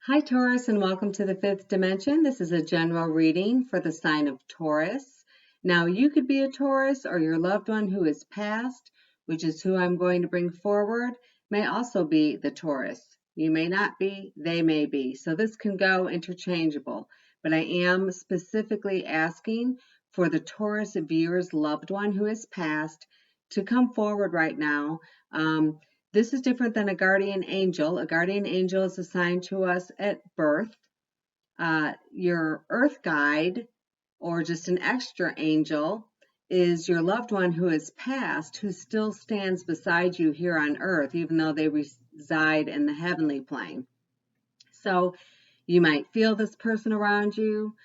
Hi, Taurus, and welcome to the fifth dimension. This is a general reading for the sign of Taurus. Now, you could be a Taurus, or your loved one who is passed, which is who I'm going to bring forward, may also be the Taurus. You may not be, they may be. So this can go interchangeable. But I am specifically asking for the Taurus viewer's loved one who is passed to come forward right now. This is different than a guardian angel. A guardian angel is assigned to us at birth. Your earth guide, or just an extra angel, is your loved one who is passed, who still stands beside you here on earth, even though they reside in the heavenly plane. So you might feel this person around you.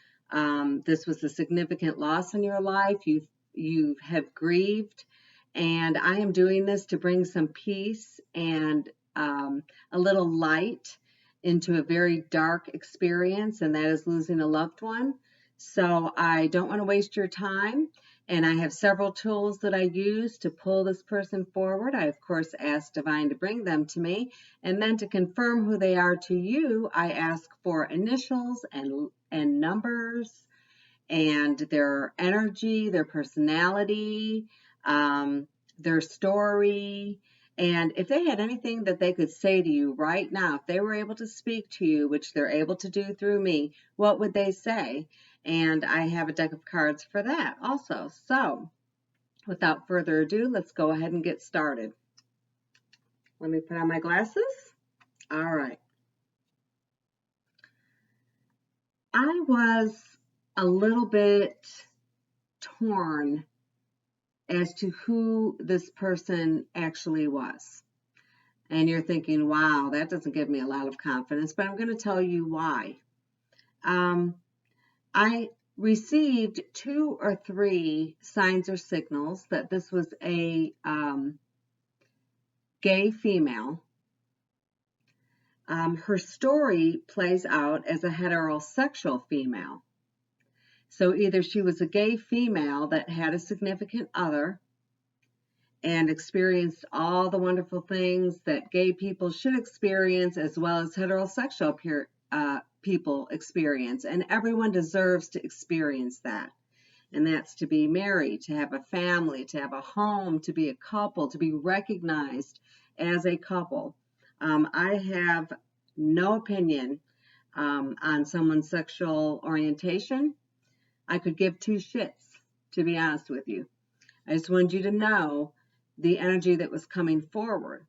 This was a significant loss in your life. You have grieved. And I am doing this to bring some peace and a little light into a very dark experience, and that is losing a loved one. So I don't want to waste your time. And I have several tools that I use to pull this person forward. I, of course, ask Divine to bring them to me. And then to confirm who they are to you, I ask for initials and numbers and their energy, their personality, their story, and if they had anything that they could say to you right now, if they were able to speak to you, which they're able to do through me, what would they say? And I have a deck of cards for that also. So without further ado, let's go ahead and get started. Let me put on my glasses. All right. I was a little bit torn as to who this person actually was. And you're thinking, wow, that doesn't give me a lot of confidence, but I'm going to tell you why. I received 2 or 3 signs or signals that this was a gay female. Her story plays out as a heterosexual female. So either she was a gay female that had a significant other and experienced all the wonderful things that gay people should experience, as well as heterosexual people experience. And everyone deserves to experience that. And that's to be married, to have a family, to have a home, to be a couple, to be recognized as a couple. I have no opinion on someone's sexual orientation. I could give 2 shits, to be honest with you. I just wanted you to know the energy that was coming forward.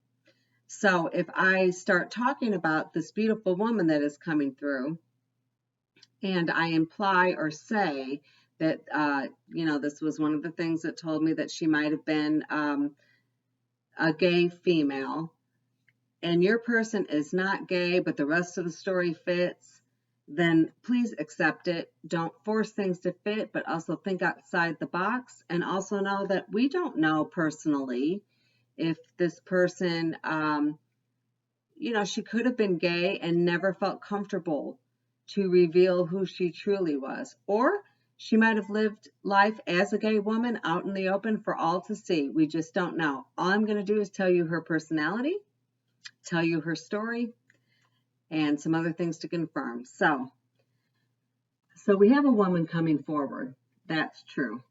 So if I start talking about this beautiful woman that is coming through, and I imply or say that, this was one of the things that told me that she might have been a gay female, and your person is not gay, but the rest of the story fits, then please accept it. Don't force things to fit, but also think outside the box, and also know that we don't know personally if this person, she could have been gay and never felt comfortable to reveal who she truly was. Or she might have lived life as a gay woman out in the open for all to see. We just don't know. All I'm going to do is tell you her personality, tell you her story, and some other things to confirm. So we have a woman coming forward. That's true.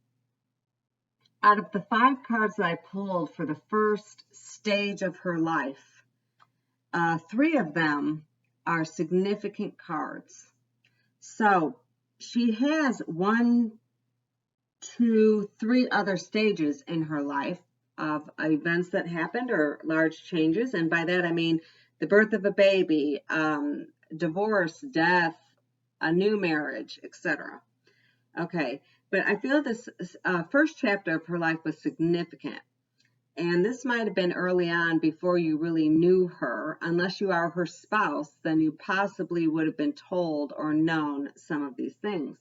Out of the 5 cards that I pulled for the first stage of her life, 3 of them are significant cards. So she has 1, 2, 3 other stages in her life of events that happened or large changes. And by that, I mean the birth of a baby, divorce, death, a new marriage, etc. Okay, but I feel this first chapter of her life was significant. And this might have been early on before you really knew her. Unless you are her spouse, then you possibly would have been told or known some of these things.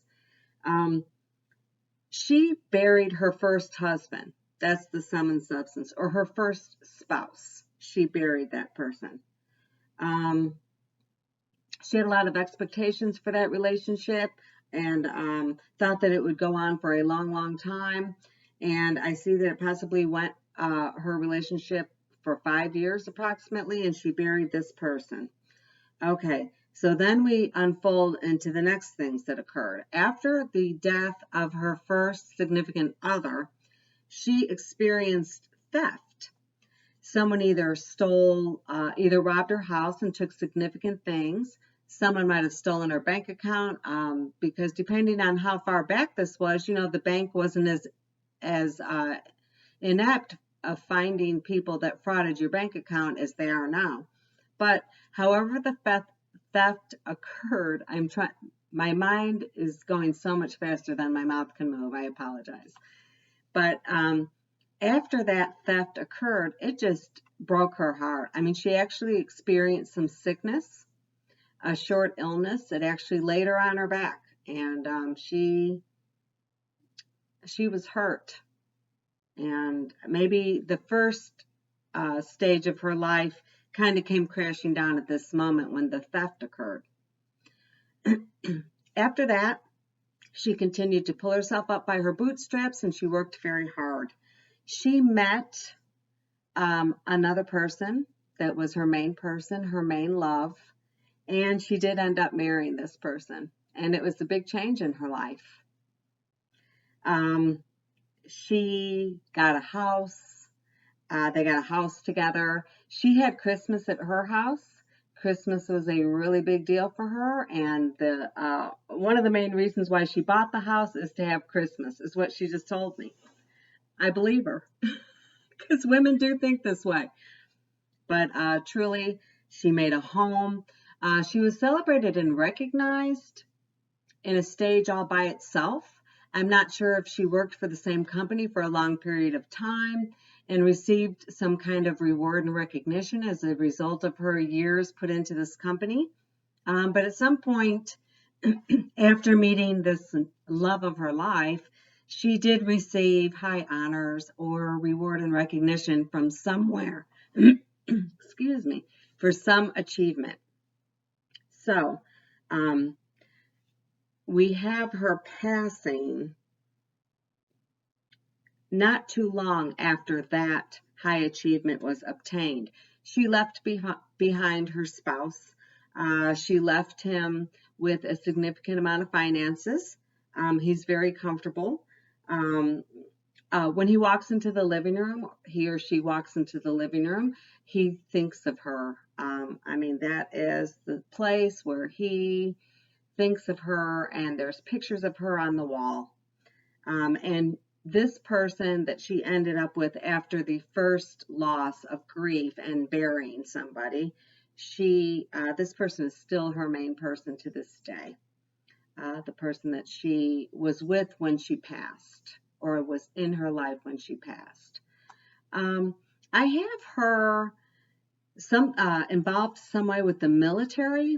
She buried her first husband. That's the sum and substance. Or her first spouse. She buried that person. She had a lot of expectations for that relationship and thought that it would go on for a long, long time. And I see that it possibly went her relationship for 5 years approximately, and she buried this person. Okay, So then we unfold into the next things that occurred. After the death of her first significant other, she experienced theft. Someone either either robbed her house and took significant things. Someone might have stolen her bank account, because depending on how far back this was, the bank wasn't as inept of finding people that frauded your bank account as they are now. But however the theft occurred, my mind is going so much faster than my mouth can move. I apologize. But after that theft occurred, it just broke her heart. I mean, she actually experienced some sickness, a short illness that actually laid her on her back, and she was hurt. And maybe the first stage of her life kind of came crashing down at this moment when the theft occurred. After that, she continued to pull herself up by her bootstraps, and she worked very hard. She met another person that was her main person, her main love, and she did end up marrying this person, and it was a big change in her life. She got a house. They got a house together. She had Christmas at her house. Christmas was a really big deal for her, and one of the main reasons why she bought the house is to have Christmas, is what she just told me. I believe her, because women do think this way. But truly, she made a home. She was celebrated and recognized in a stage all by itself. I'm not sure if she worked for the same company for a long period of time and received some kind of reward and recognition as a result of her years put into this company. But at some point, after meeting this love of her life, she did receive high honors or reward and recognition from somewhere, excuse me, for some achievement. So, we have her passing not too long after that high achievement was obtained. She left behind her spouse. She left him with a significant amount of finances. He's very comfortable. When he walks into the living room, he or she walks into the living room, he thinks of her. That is the place where he thinks of her, and there's pictures of her on the wall. And this person that she ended up with after the first loss of grief and burying somebody, this person is still her main person to this day. The person that she was with when she passed, or was in her life when she passed. I have her involved some way with the military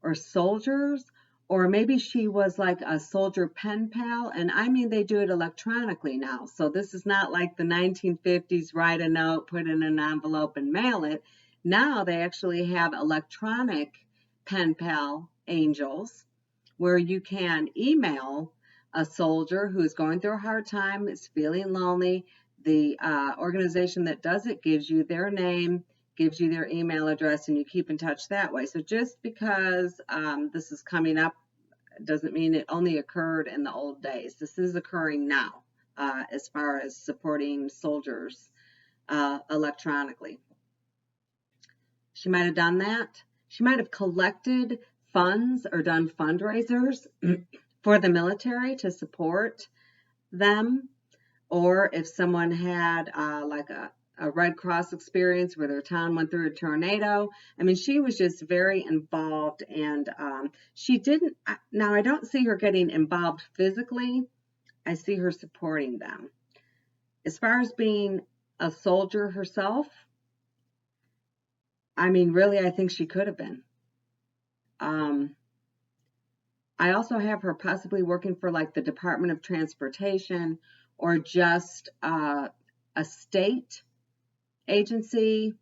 or soldiers, or maybe she was like a soldier pen pal. And they do it electronically now. So this is not like the 1950s, write a note, put it in an envelope and mail it. Now they actually have electronic pen pal angels where you can email a soldier who is going through a hard time, is feeling lonely. The organization that does it gives you their name, gives you their email address, and you keep in touch that way. So just because this is coming up doesn't mean it only occurred in the old days. This is occurring now as far as supporting soldiers electronically. She might have done that. She might have collected funds or done fundraisers for the military to support them. Or if someone had like a Red Cross experience where their town went through a tornado. She was just very involved, and she didn't, now I don't see her getting involved physically. I see her supporting them. As far as being a soldier herself, really, I think she could have been. I also have her possibly working for like the Department of Transportation, or just a state agency,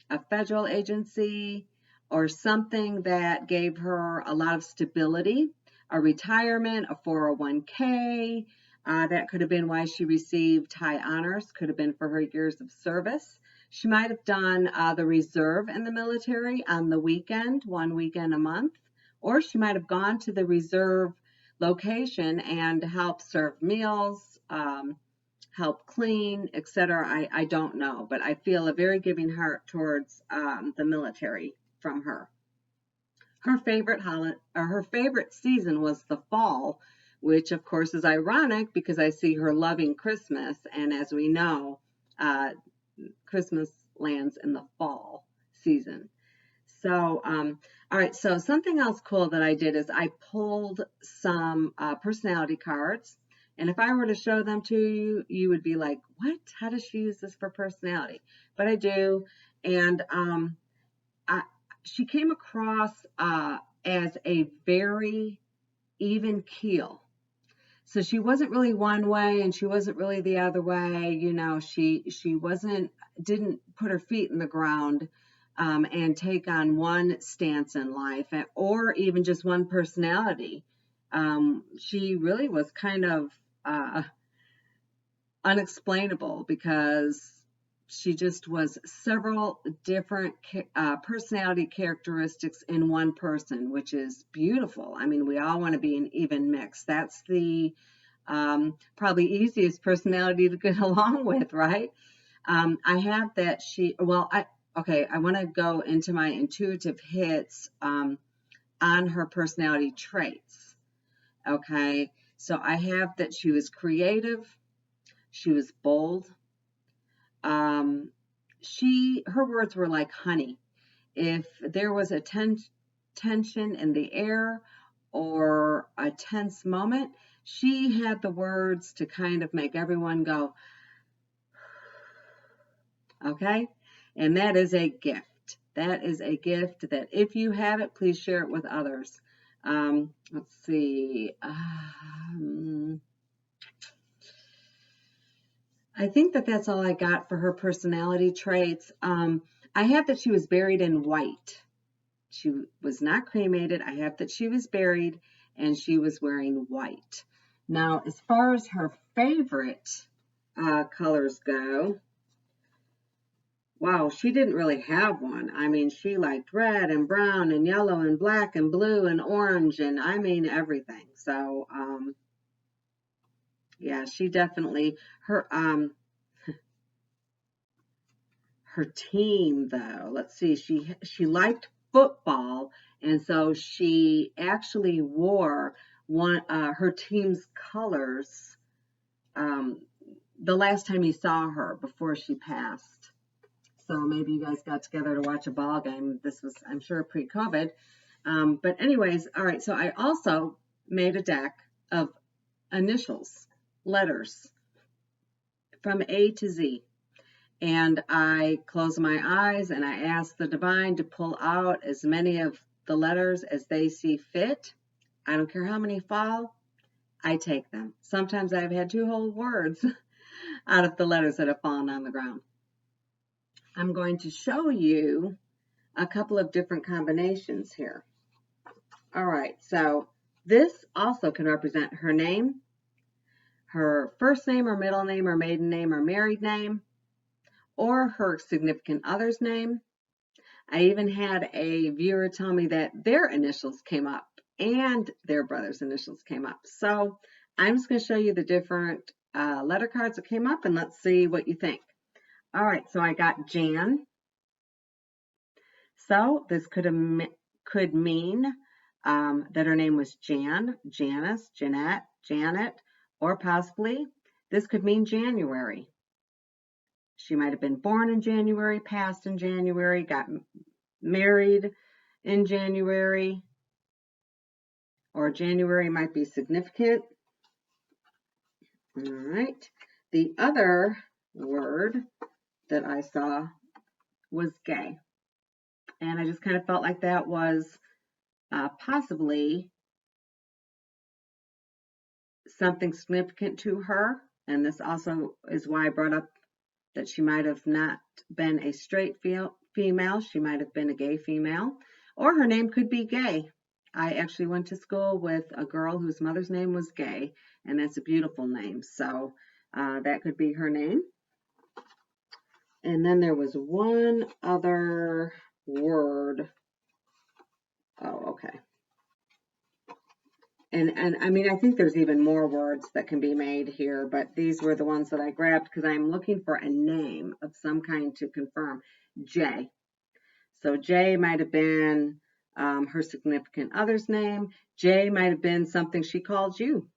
a federal agency, or something that gave her a lot of stability, a retirement, a 401k. That could have been why she received high honors, could have been for her years of service. She might have done the reserve in the military on the weekend, one weekend a month, or she might have gone to the reserve location and helped serve meals, help clean, etc. I don't know, but I feel a very giving heart towards the military from her. Her favorite season was the fall, which of course is ironic because I see her loving Christmas, and as we know, uh, Christmas lands in the fall season. So, all right, so something else cool that I did is I pulled some personality cards. And if I were to show them to you, you would be like, what? How does she use this for personality? But I do. And I, she came across as a very even keel. So she wasn't really one way and she wasn't really the other way. You know, she didn't put her feet in the ground and take on one stance in life or even just one personality. She really was kind of unexplainable because she just was several different personality characteristics in one person, which is beautiful. I mean, we all want to be an even mix. That's the probably easiest personality to get along with, right? I have that I want to go into my intuitive hits on her personality traits. Okay, so I have that she was creative, she was bold. Her words were like honey. If there was a tension in the air or a tense moment, she had the words to kind of make everyone go, okay? And that is a gift. That is a gift that if you have it, please share it with others. Let's see. I think that's all I got for her personality traits. I have that she was buried in white. She was not cremated. I have that she was buried and she was wearing white. Now, as far as her favorite colors go, wow, she didn't really have one. I mean, she liked red and brown and yellow and black and blue and orange and I mean everything. So, yeah, she definitely her team though. Let's see. She liked football and so she actually wore one her team's colors the last time you saw her before she passed. So maybe you guys got together to watch a ball game. This was, I'm sure, pre-COVID. But anyways, all right. So I also made a deck of initials, letters from A to Z. And I closed my eyes and I asked the divine to pull out as many of the letters as they see fit. I don't care how many fall, I take them. Sometimes I've had two whole words out of the letters that have fallen on the ground. I'm going to show you a couple of different combinations here. All right, so this also can represent her name, her first name or middle name or maiden name or married name, or her significant other's name. I even had a viewer tell me that their initials came up and their brother's initials came up. So I'm just going to show you the different letter cards that came up and let's see what you think. All right, so I got Jan. So this could mean that her name was Jan, Janice, Jeanette, Janet, or possibly this could mean January. She might have been born in January, passed in January, got married in January, or January might be significant. All right. The other word that I saw was gay. And I just kind of felt like that was possibly something significant to her. And this also is why I brought up that she might have not been a straight female. She might have been a gay female. Or her name could be Gay. I actually went to school with a girl whose mother's name was Gay. And that's a beautiful name. So that could be her name. And then there was one other word. Oh, okay. And I mean, I think there's even more words that can be made here, but these were the ones that I grabbed because I'm looking for a name of some kind to confirm. J. So J might have been her significant other's name. J might have been something she called you,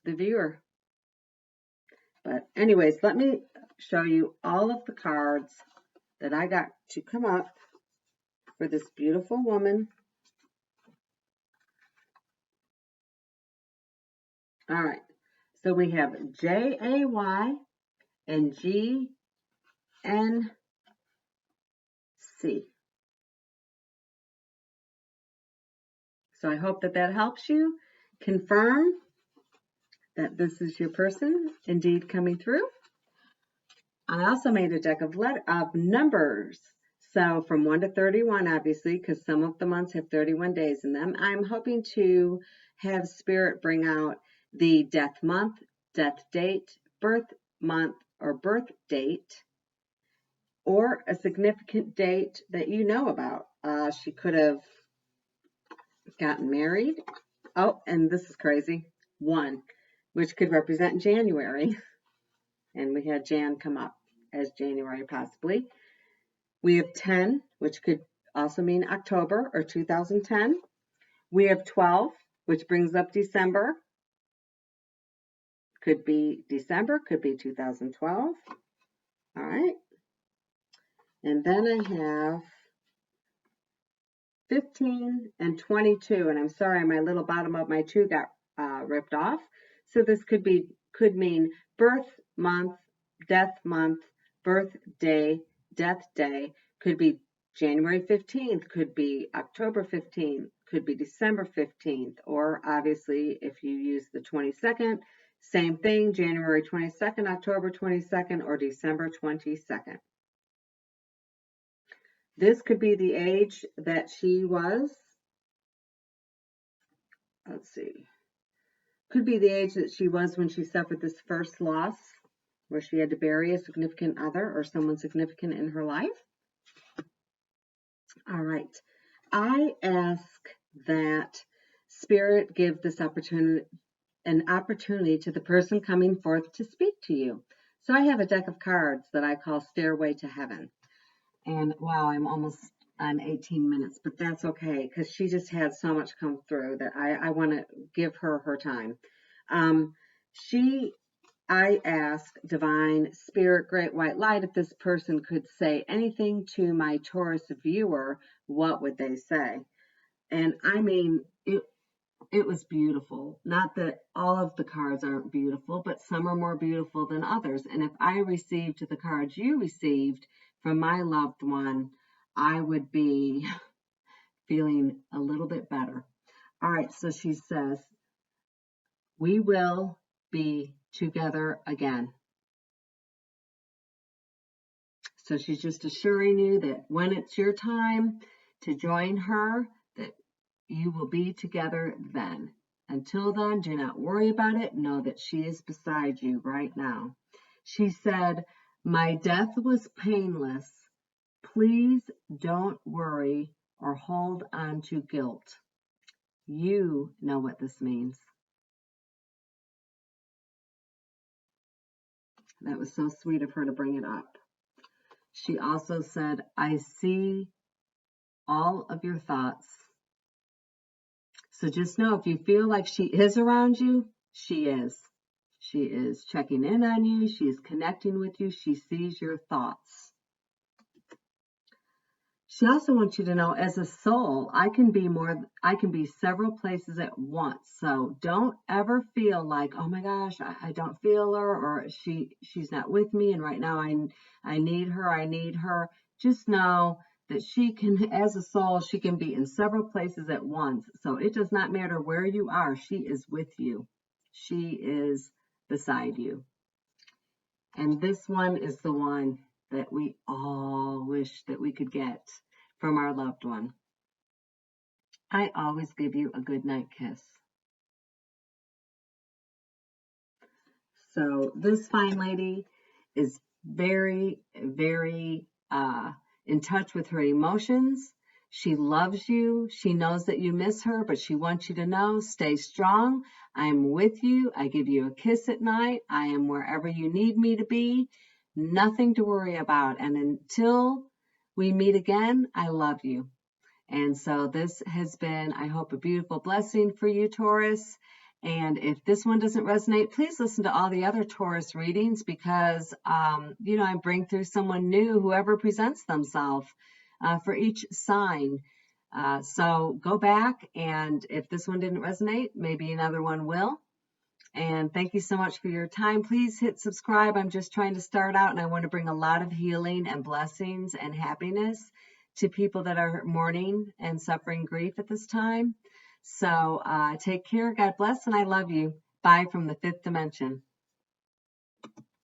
the viewer. But anyways, let me show you all of the cards that I got to come up for this beautiful woman. All right. So we have J-A-Y and G-N-C. So I hope that that helps you confirm that this is your person indeed coming through. I also made a deck of numbers. So from 1 to 31, obviously, because some of the months have 31 days in them. I'm hoping to have Spirit bring out the death month, death date, birth month or birth date, or a significant date that you know about. She could have gotten married. Oh, and this is crazy. 1, which could represent January. And we had Jan come up as January possibly. We have 10, which could also mean October or 2010. We have 12, which brings up December. Could be December, could be 2012. All right. And then I have 15 and 22. And I'm sorry, my little bottom of my 2 got ripped off. So this could mean birth month, death month, birth day, death day. Could be January 15th, could be October 15th, could be December 15th, or obviously if you use the 22nd, same thing, January 22nd, October 22nd, or December 22nd. This could be the age that she was. Let's see. Could be the age that she was when she suffered this first loss, where she had to bury a significant other or someone significant in her life. All right. I ask that Spirit give this an opportunity to the person coming forth to speak to you. So I have a deck of cards that I call Stairway to Heaven. And wow, I'm 18 minutes, but that's okay because she just had so much come through that I want to give her time. I ask Divine Spirit, Great White Light, if this person could say anything to my Taurus viewer, what would they say? And I mean, it was beautiful. Not that all of the cards aren't beautiful, but some are more beautiful than others. And if I received the cards you received from my loved one, I would be feeling a little bit better. All right, so she says, we will be together again. So she's just assuring you that when it's your time to join her, that you will be together then. Until then, do not worry about it. Know that she is beside you right now. She said, my death was painless. Please don't worry or hold on to guilt. You know what this means. That was so sweet of her to bring it up. She also said, I see all of your thoughts. So just know if you feel like she is around you, she is. She is checking in on you. She is connecting with you. She sees your thoughts. She also wants you to know, as a soul, I can be several places at once. So don't ever feel like, oh my gosh, I don't feel her, or she's not with me, and right now I need her. Just know that she can, as a soul, she can be in several places at once. So it does not matter where you are. She is with you. She is beside you. And this one is the one that we all wish that we could get from our loved one. I always give you a good night kiss. So this fine lady is very, very in touch with her emotions. She loves you. She knows that you miss her, but she wants you to know, stay strong. I'm with you. I give you a kiss at night. I am wherever you need me to be. Nothing to worry about. And until we meet again, I love you. And so this has been, I hope, a beautiful blessing for you, Taurus. And if this one doesn't resonate, please listen to all the other Taurus readings because, I bring through someone new, whoever presents themselves for each sign. So go back, and if this one didn't resonate, maybe another one will. And thank you so much for your time. Please hit subscribe. I'm just trying to start out, and I want to bring a lot of healing and blessings and happiness to people that are mourning and suffering grief at this time. So take care. God bless, and I love you. Bye from the fifth dimension.